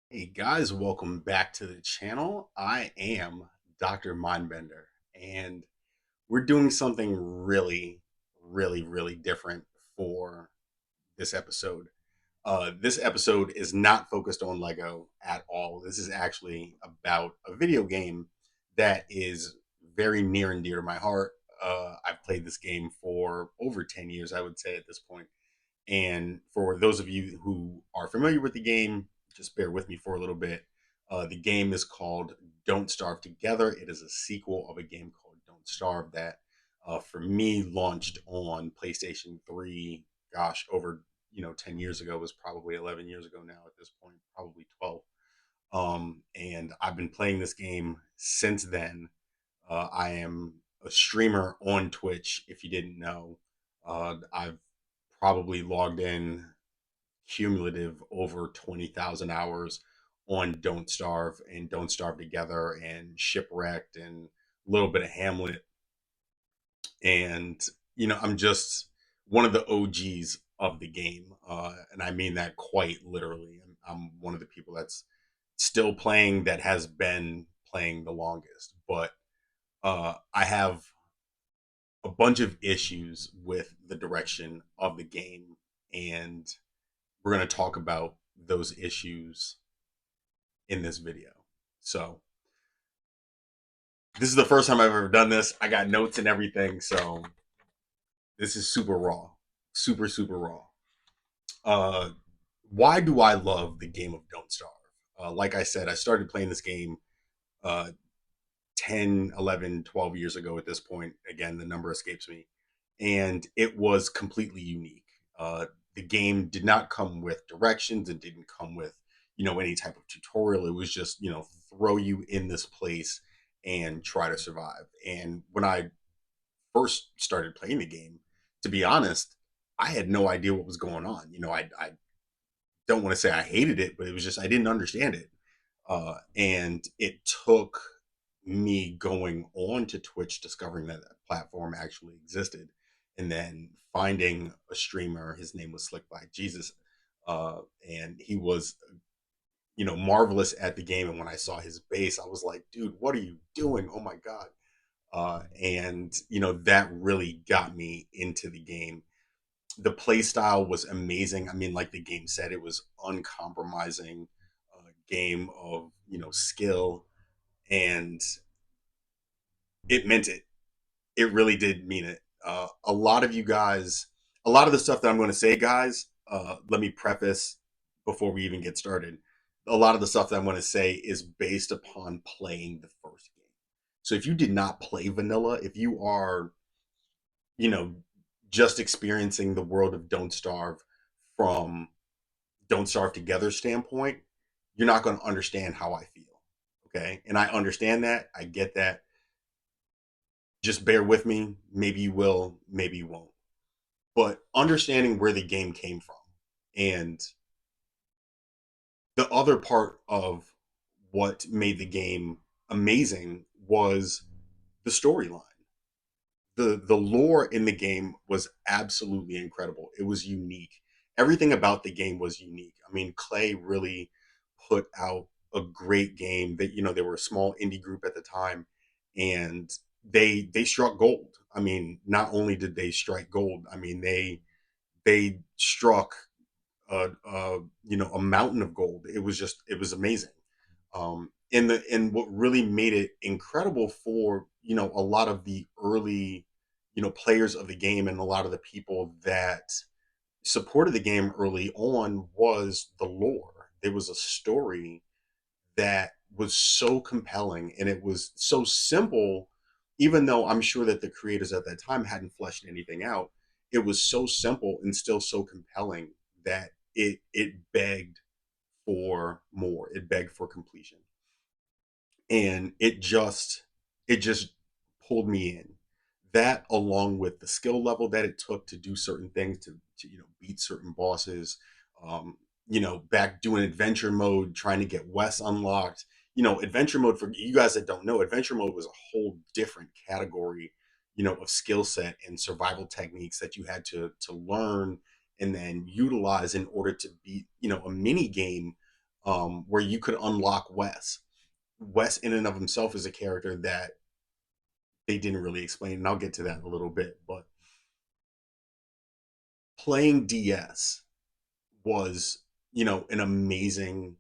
Hey guys, welcome back to the channel. I am Dr. Mindbender, and we're doing something really different for this episode. This episode is not focused on Lego at all. This is actually about a video game that is very near and dear to my heart. I've played this game for over 10 years, I would say, at this point. And for those of you who are familiar with the game, just bear with me for a little bit. The game is called Don't Starve Together. It is a sequel of a game called Don't Starve that, for me, launched on PlayStation 3. Gosh, over 10 years ago. It was probably 11 years ago now. At this point, probably 12. And I've been playing this game since then. I am a streamer on Twitch. If you didn't know, I've probably logged in cumulative over 20,000 hours on Don't Starve and Don't Starve Together and Shipwrecked and a little bit of Hamlet. And, I'm just one of the OGs of the game. And I mean that quite literally. I'm one of the people that's still playing, that has been playing the longest. But I have a bunch of issues with the direction of the game. And we're going to talk about those issues in this video. So, this is the first time I've ever done this. I got notes and everything. So, this is super raw. Super raw. Uh, why do I love the game of Don't Starve? Like I said, I started playing this game uh, 10, 11, 12 years ago at this point. Again, the number escapes me. And it was completely unique. The game did not come with directions. It didn't come with, any type of tutorial. It was just, throw you in this place and try to survive. And when I first started playing the game, to be honest, I had no idea what was going on. I don't want to say I hated it, but it was just I didn't understand it. And it took me going on to Twitch, discovering that that platform actually existed, and then finding a streamer. His name was Slick Black Jesus, and he was, marvelous at the game. And when I saw his base, I was like, dude, what are you doing? Oh my god! And that really got me into the game. The play style was amazing. I mean, like the game said, it was uncompromising game of skill, and it meant it. It really did mean it. A lot of you guys, a lot of the stuff that I'm going to say, guys, let me preface before we even get started. A lot of the stuff that I'm going to say is based upon playing the first game. So if you did not play vanilla, if you are, you know, just experiencing the world of Don't Starve from Don't Starve Together standpoint, you're not going to understand how I feel. Okay. And I understand that. I get that. Just bear with me. Maybe you will, maybe you won't. But understanding where the game came from, and the other part of what made the game amazing was the storyline. The lore in the game was absolutely incredible. It was unique. Everything about the game was unique. I mean, Clay really put out a great game. That they were a small indie group at the time, and they struck gold. I mean, not only did they strike gold, I mean they struck a mountain of gold. It was amazing. And what really made it incredible for a lot of the early players of the game, and a lot of the people that supported the game early on, was the lore. There was a story that was so compelling, and it was so simple. Even though I'm sure that the creators at that time hadn't fleshed anything out, it was so simple and still so compelling that it begged for more. It begged for completion, and it just pulled me in. That, along with the skill level that it took to do certain things, to beat certain bosses, back doing adventure mode, trying to get Wes unlocked. Adventure mode, for you guys that don't know, adventure mode was a whole different category, of skill set and survival techniques that you had to learn and then utilize in order to beat, a mini game where you could unlock Wes. Wes, in and of himself, is a character that they didn't really explain, and I'll get to that in a little bit. But playing DS was, an amazing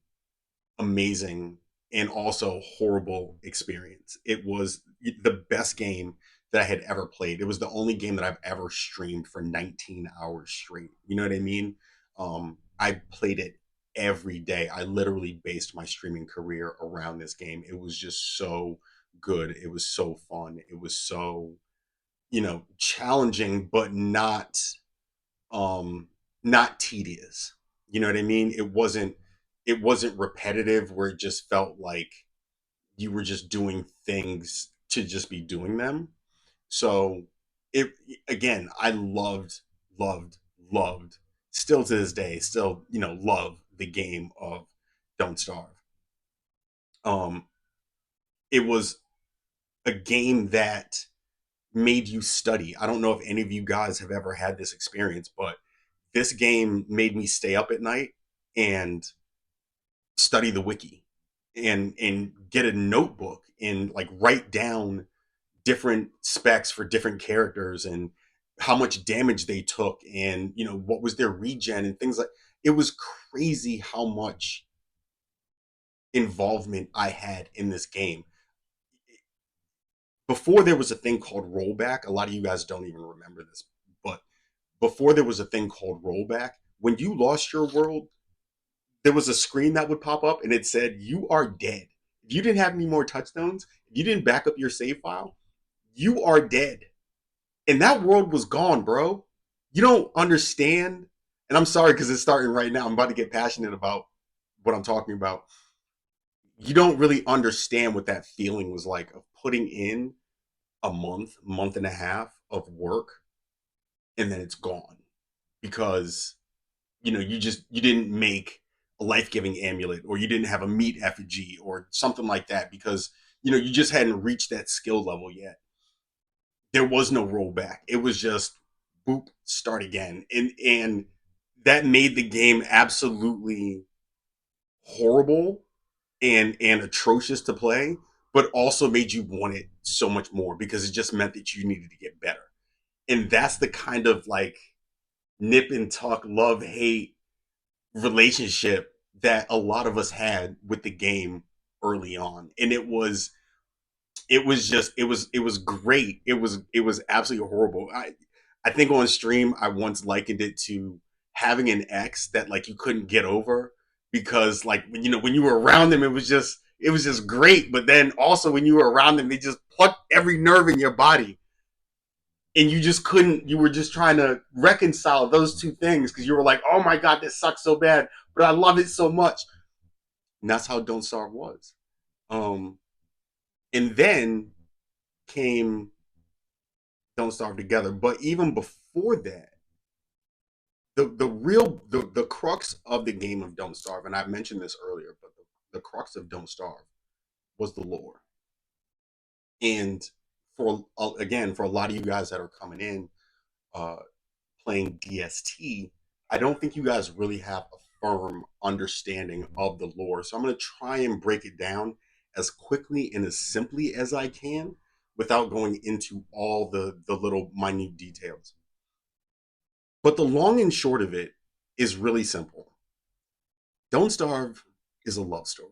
and also horrible experience. It was the best game that I had ever played. It was the only game that I've ever streamed for 19 hours straight. You know what I mean? I played it every day. I literally based my streaming career around this game. It was just so good. It was so fun. It was so, challenging, but um not tedious. You know what I mean? It wasn't repetitive where it just felt like you were just doing things to just be doing them. So it again, I loved, loved, still to this day, still, love the game of Don't Starve. Um it was a game that made you study. I don't know if any of you guys have ever had this experience, but this game made me stay up at night and study the wiki and get a notebook and like write down different specs for different characters and how much damage they took and what was their regen and things like. It was crazy how much involvement I had in this game. Before there was a thing called rollback, a lot of you guys don't even remember this, but before there was a thing called rollback, when you lost your world, there was a screen that would pop up and it said, "You are dead." If you didn't have any more touchstones, if you didn't back up your save file, you are dead. And that world was gone, bro. You don't understand. And I'm sorry because it's starting right now. I'm about to get passionate about what I'm talking about. You don't really understand what that feeling was like of putting in a month and a half of work and then it's gone because you didn't make a life-giving amulet or you didn't have a meat effigy or something like that because you just hadn't reached that skill level yet. There was no rollback. It was just boop, start again. And that made the game absolutely horrible and atrocious to play, but also made you want it so much more because it just meant that you needed to get better. And that's the kind of like nip and tuck, love, hate relationship that a lot of us had with the game early on. And it was great. It was absolutely horrible. I think on stream I once likened it to having an ex that like you couldn't get over because like when you were around them it was just great, but then also when you were around them they just plucked every nerve in your body and you just couldn't. You were just trying to reconcile those two things because you were like, oh my god, this sucks so bad, but I love it so much. And that's how Don't Starve was. um and then came Don't Starve Together. But even before that, the crux of the game of Don't Starve, and I mentioned this earlier, but the crux of Don't Starve was the lore. And for a lot of you guys that are coming in, uh, playing DST, I don't think you guys really have a firm understanding of the lore. So I'm going to try and break it down as quickly and as simply as I can without going into all the little minute details. But the long and short of it is really simple. Don't Starve is a love story.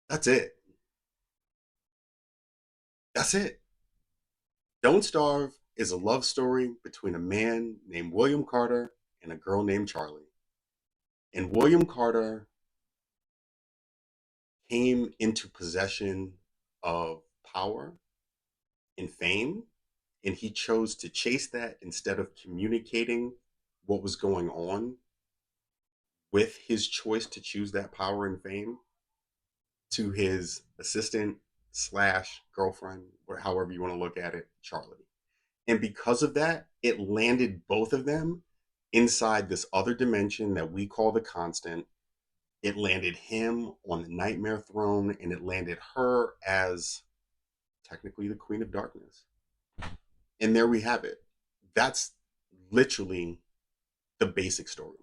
That's it. That's it. Don't Starve is a love story between a man named William Carter and a girl named Charlie. And William Carter came into possession of power and fame, and he chose to chase that instead of communicating what was going on with his choice to choose that power and fame to his assistant slash girlfriend, or however you want to look at it, Charlie. And because of that, it landed both of them inside this other dimension that we call the constant. It landed him on the nightmare throne, and it landed her as technically the Queen of Darkness. And there we have it. That's literally the basic storyline.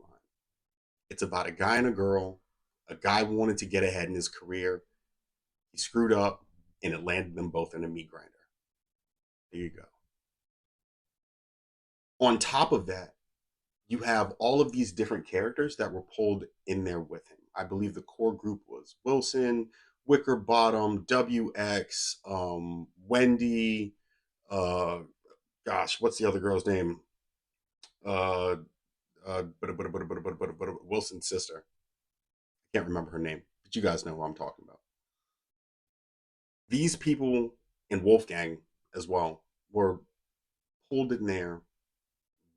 It's about a guy and a girl. A guy wanted to get ahead in his career. He screwed up, and it landed them both in a meat grinder. There you go. On top of that, you have all of these different characters that were pulled in there with him. I believe the core group was Wilson, Wickerbottom, WX, Wendy. Uh, gosh, what's the other girl's name? Uh, Wilson's sister. I can't remember her name, but you guys know who I'm talking about. These people and Wolfgang as well were pulled in there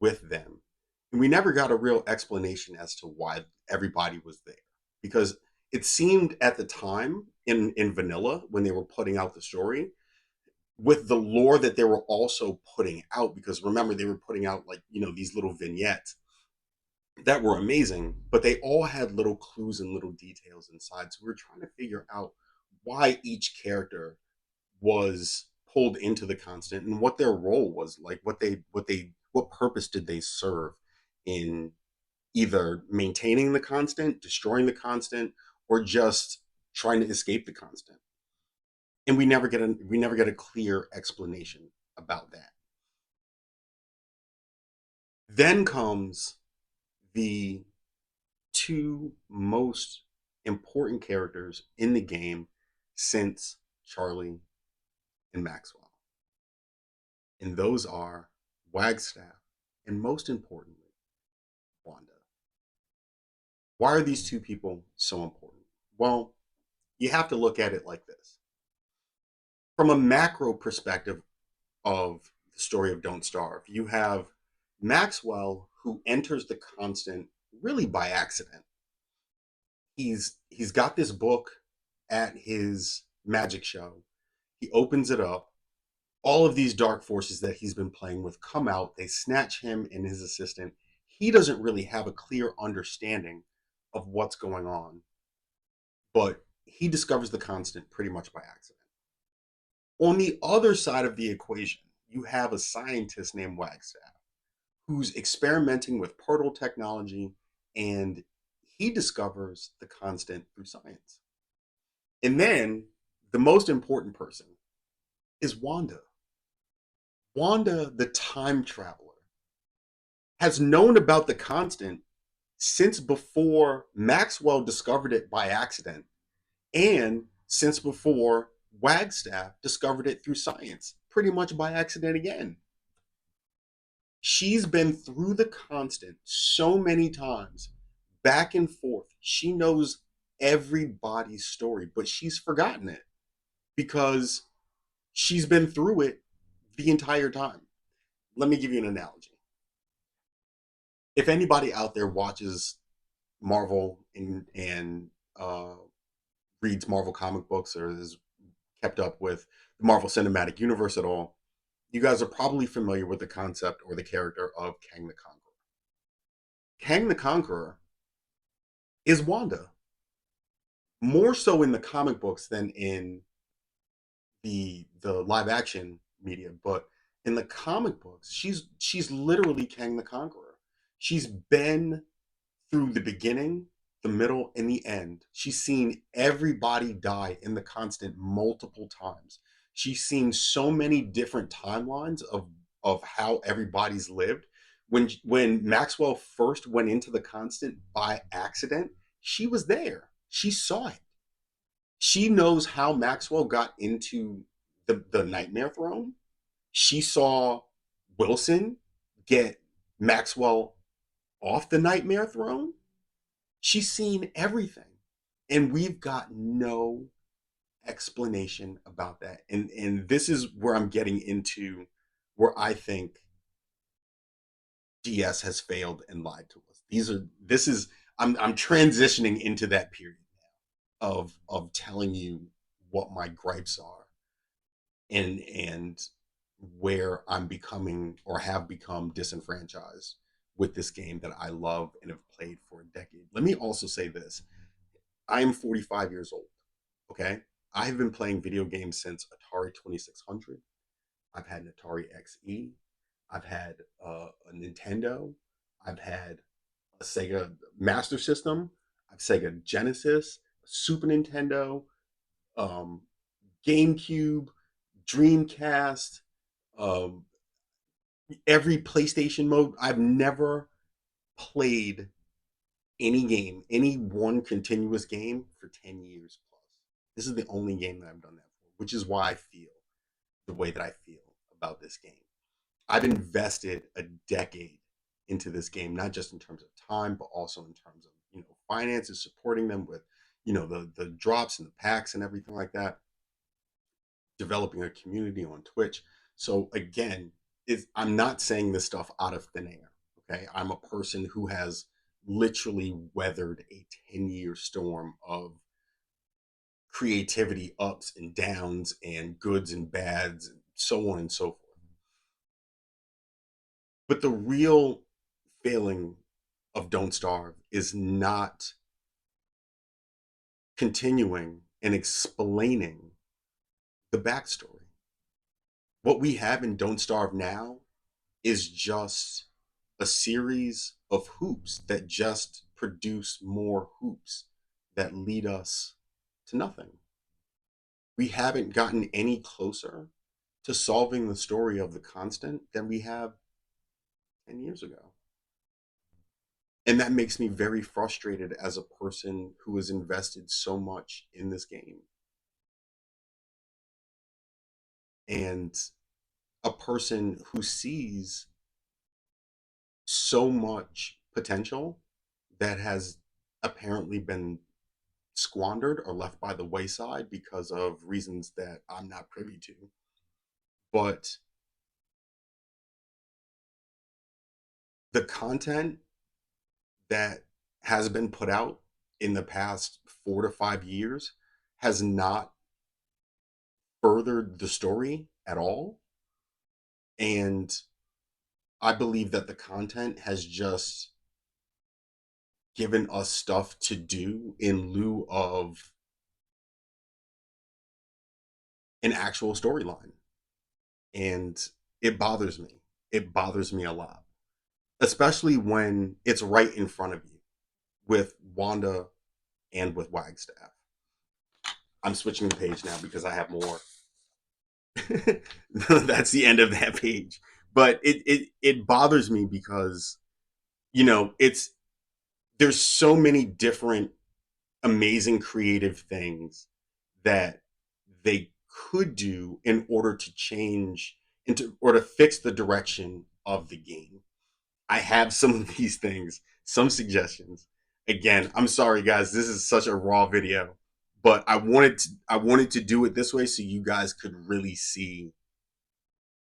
with them. And we never got a real explanation as to why everybody was there. Because it seemed at the time in vanilla, when they were putting out the story, with the lore that they were also putting out, because remember, they were putting out, like, these little vignettes that were amazing, but they all had little clues and little details inside. So we were trying to figure out why each character was pulled into the constant and what their role was, like what purpose did they serve in either maintaining the constant, destroying the constant, or just trying to escape the constant. And we never get a clear explanation about that. Then comes the two most important characters in the game since Charlie and Maxwell. And those are Wagstaff and, most importantly, Wanda. Why are these two people so important? Well, you have to look at it like this. From a macro perspective of the story of Don't Starve, you have Maxwell, who enters the constant really by accident. He's got this book at his magic show. He opens it up. All of these dark forces that he's been playing with come out. They snatch him and his assistant. He doesn't really have a clear understanding of what's going on, but he discovers the constant pretty much by accident. On the other side of the equation, you have a scientist named Wagstaff who's experimenting with portal technology, and he discovers the constant through science. And then the most important person is Wanda. Wanda, the time traveler, has known about the constant since before Maxwell discovered it by accident, and since before Wagstaff discovered it through science, pretty much by accident again. She's been through the constant so many times, back and forth. She knows everybody's story, but she's forgotten it because she's been through it the entire time. Let me give you an analogy. If anybody out there watches Marvel and reads Marvel comic books or is kept up with the Marvel Cinematic Universe at all, you guys are probably familiar with the concept or the character of Kang the Conqueror. Kang the Conqueror is Wanda, more so in the comic books than in the live action media. But in the comic books, she's literally Kang the Conqueror. She's been through the beginning, the middle, and the end. She's seen everybody die in the constant multiple times. She's seen so many different timelines of how everybody's lived. When Maxwell first went into the constant by accident, she was there. She saw it. She knows how Maxwell got into the Nightmare Throne. She saw Wilson get Maxwell off the Nightmare Throne. She's seen everything. And we've got no explanation about that. And this is where I'm getting into where I think DS has failed and lied to us. This is I'm transitioning into that period now of telling you what my gripes are and where I'm becoming or have become disenfranchised with this game that I love and have played for a decade. Let me also say this. I am 45 years old. Okay. I have been playing video games since Atari 2600. I've had an Atari XE. I've had a Nintendo. I've had a Sega Master System, I have Sega Genesis, Super Nintendo, um, GameCube, Dreamcast, um, every PlayStation mode. I've never played any game, any one continuous game for 10 years plus. This is the only game that I've done that for, which is why I feel the way that I feel about this game. I've invested a decade into this game, not just in terms of time, but also in terms of, finances, supporting them with, the drops and the packs and everything like that, developing a community on Twitch. So again, I'm not saying this stuff out of thin air. Okay. I'm a person who has literally weathered a 10-year storm of creativity ups and downs and goods and bads and so on and so forth. But the real failing of Don't Starve is not continuing and explaining the backstory. What we have in Don't Starve now is just a series of hoops that just produce more hoops that lead us to nothing. We haven't gotten any closer to solving the story of the constant than we have 10 years ago. And that makes me very frustrated as a person who has invested so much in this game. And a person who sees so much potential that has apparently been squandered or left by the wayside because of reasons that I'm not privy to. But the content that has been put out in the past 4 to 5 years has not furthered the story at all. And I believe that the content has just given us stuff to do in lieu of an actual storyline. And it bothers me. It bothers me a lot, especially when it's right in front of you with Wanda and with Wagstaff. I'm switching the page now because I have more. That's the end of that page. But it bothers me because, it's there's so many different amazing creative things that they could do in order to change into or to fix the direction of the game. I have some of these things, some suggestions. Again, I'm sorry guys, this is such a raw video, but I wanted to do it this way so you guys could really see,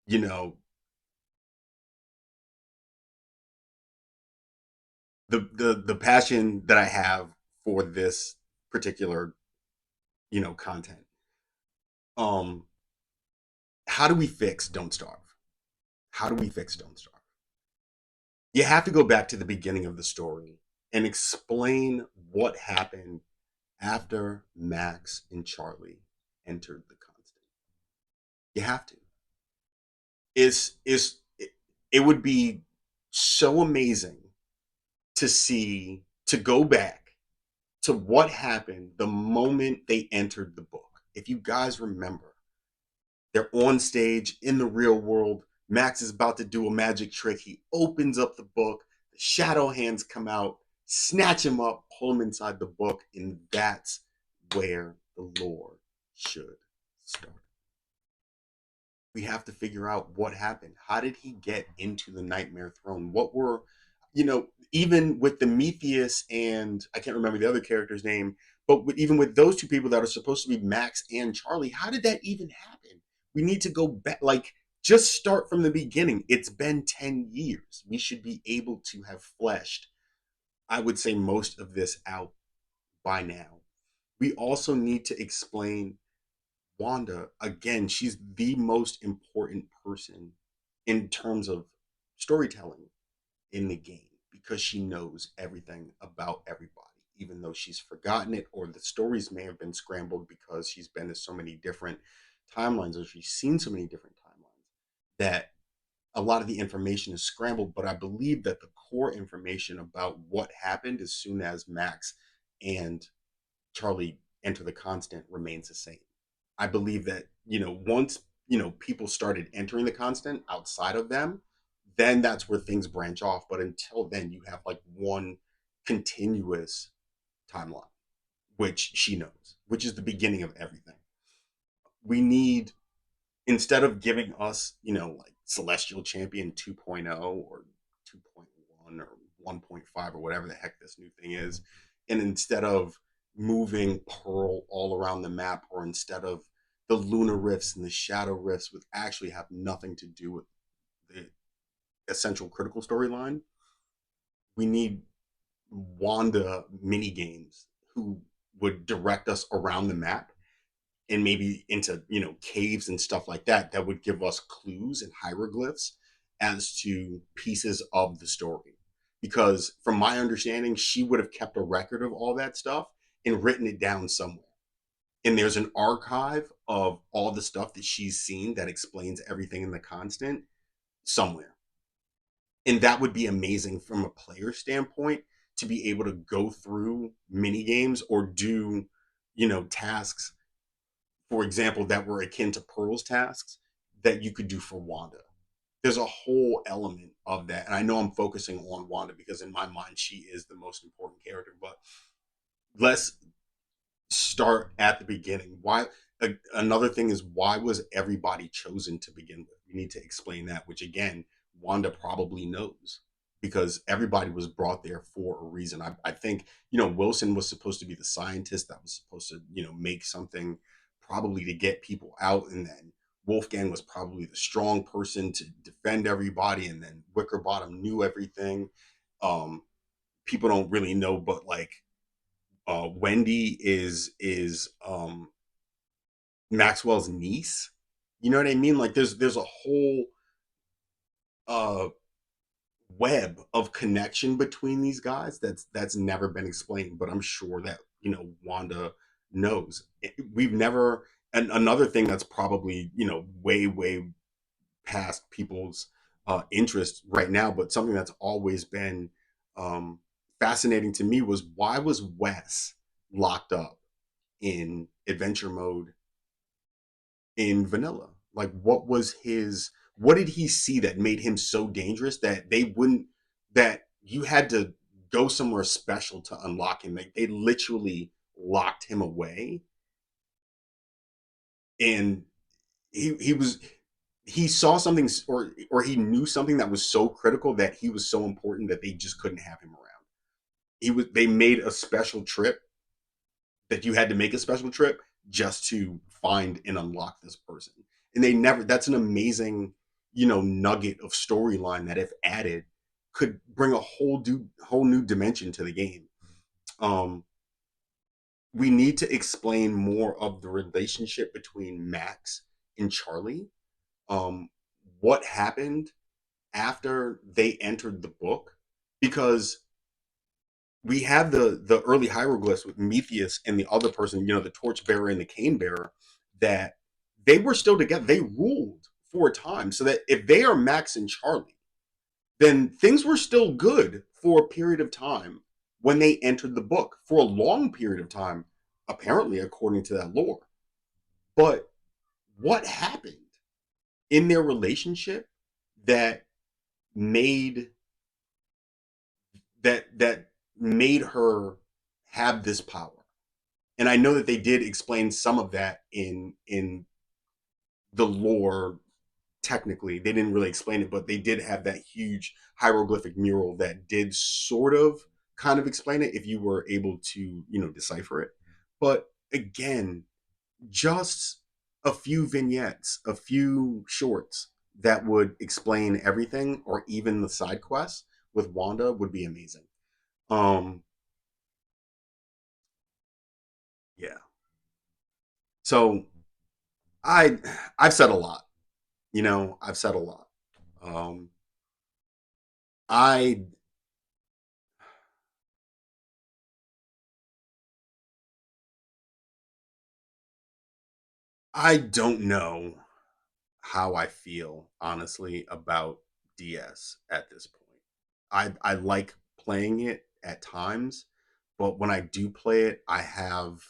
you know, the passion that I have for this particular, content. Um how do we fix Don't Starve? How do we fix Don't Starve? You have to go back to the beginning of the story and explain what happened after Max and Charlie entered the constant. You have to. It would be so amazing to go back to what happened the moment they entered the book. If you guys remember, they're on stage in the real world. Max is about to do a magic trick. He opens up the book. The shadow hands come out, snatch him up, pull him inside the book, and that's where the lore should start. We have to figure out what happened. How did he get into the Nightmare Throne? What were, even with the Metheus and I can't remember the other character's name, but even with those two people that are supposed to be Max and Charlie, how did that even happen? We need to go back, like, just start from the beginning. It's been 10 years. We should be able to have fleshed, I would say, most of this out by now. We also need to explain Wanda again. She's the most important person in terms of storytelling in the game because she knows everything about everybody, even though she's forgotten it or the stories may have been scrambled because she's been to so many different timelines or she's seen so many different timelines that a lot of the information is scrambled. But I believe that the core information about what happened as soon as Max and Charlie enter the constant remains the same. I believe that, once, people started entering the constant outside of them, then that's where things branch off. But until then, you have like one continuous timeline, which she knows, which is the beginning of everything. We need, instead of giving us, like Celestial Champion 2.0 or 2.1 or 1.5 or whatever the heck this new thing is, and instead of moving Pearl all around the map, or instead of the lunar rifts and the shadow rifts, which actually have nothing to do with the essential critical storyline, we need Wanda mini games who would direct us around the map and maybe into, caves and stuff like that, that would give us clues and hieroglyphs as to pieces of the story. Because from my understanding, she would have kept a record of all that stuff and written it down somewhere. And there's an archive of all the stuff that she's seen that explains everything in the constant somewhere. And that would be amazing from a player standpoint, to be able to go through mini games or do, tasks, for example, that were akin to Pearl's tasks that you could do for Wanda. There's a whole element of that. And I know I'm focusing on Wanda because in my mind, she is the most important character. But let's start at the beginning. Why? Another thing is, why was everybody chosen to begin with? We need to explain that, which again, Wanda probably knows, because everybody was brought there for a reason. I think, Wilson was supposed to be the scientist that was supposed to, make something probably to get people out. And then Wolfgang was probably the strong person to defend everybody. And then Wickerbottom knew everything. Um, People don't really know, but like, Wendy is Maxwell's niece. You know what I mean? Like there's a whole uh web of connection between these guys that's never been explained, but I'm sure that, Wanda knows. We've never, and another thing that's probably, way past people's interest right now, but something that's always been um fascinating to me, was why was Wes locked up in adventure mode in vanilla? Like, what did he see that made him so dangerous that they wouldn't, that you had to go somewhere special to unlock him? Like, they literally locked him away, and he was, he saw something, or he knew something that was so critical, that he was so important that they just couldn't have him around. They made a special trip, that you had to make a special trip just to find and unlock this person. And they never, that's an amazing, nugget of storyline that, if added, could bring a whole new dimension to the game. Um, we need to explain more of the relationship between Max and Charlie. Um, what happened after they entered the book? Because we have the early hieroglyphs with Metheus and the other person, the torchbearer and the cane bearer, that they were still together. They ruled for a time, so that if they are Max and Charlie, then things were still good for a period of time when they entered the book, for a long period of time, apparently, according to that lore. But what happened in their relationship that made that made her have this power? And I know that they did explain some of that in the lore. Technically, they didn't really explain it, but they did have that huge hieroglyphic mural that did sort of kind of explain it, if you were able to, decipher it. But again, just a few vignettes, a few shorts that would explain everything, or even the side quests with Wanda, would be amazing. um yeah. So I I've said a lot. I've said a lot. Um, I I don't know how I feel, honestly, about DS at this point. I like playing it at times, but when I do play it, I have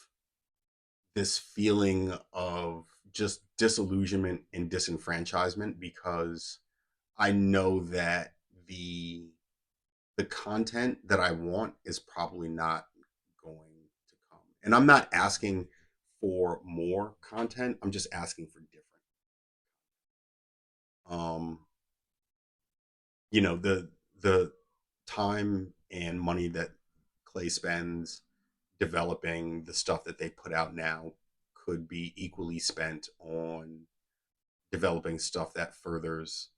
this feeling of just disillusionment and disenfranchisement because I know that the the content that I want is probably not going to come. And I'm not asking for more content. I'm just asking for different. Um, the time and money that Clay spends developing the stuff that they put out now could be equally spent on developing stuff that furthers,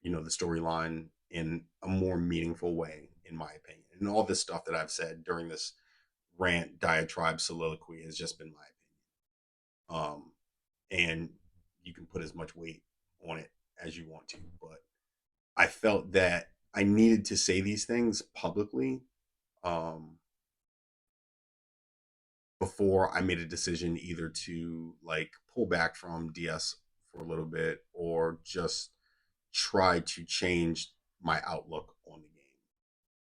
the storyline in a more meaningful way, in my opinion. And all this stuff that I've said during this rant, diatribe, soliloquy has just been my opinion. And you can put as much weight on it as you want to, but I felt that I needed to say these things publicly, um, before I made a decision either to like pull back from DS for a little bit or just try to change my outlook on the game.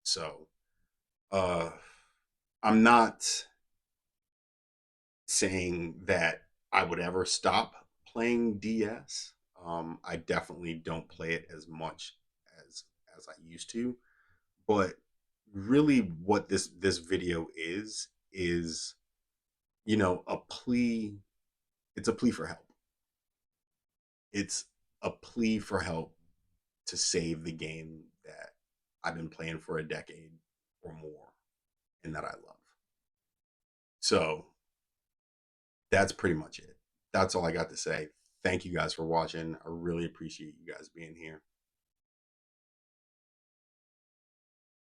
So, uh, I'm not saying that I would ever stop playing DS. I definitely don't play it as much as I used to, but really what this video is a plea. It's a plea for help. It's a plea for help to save the game that I've been playing for a decade or more and that I love. So that's pretty much it. That's all I got to say. Thank you guys for watching. I really appreciate you guys being here.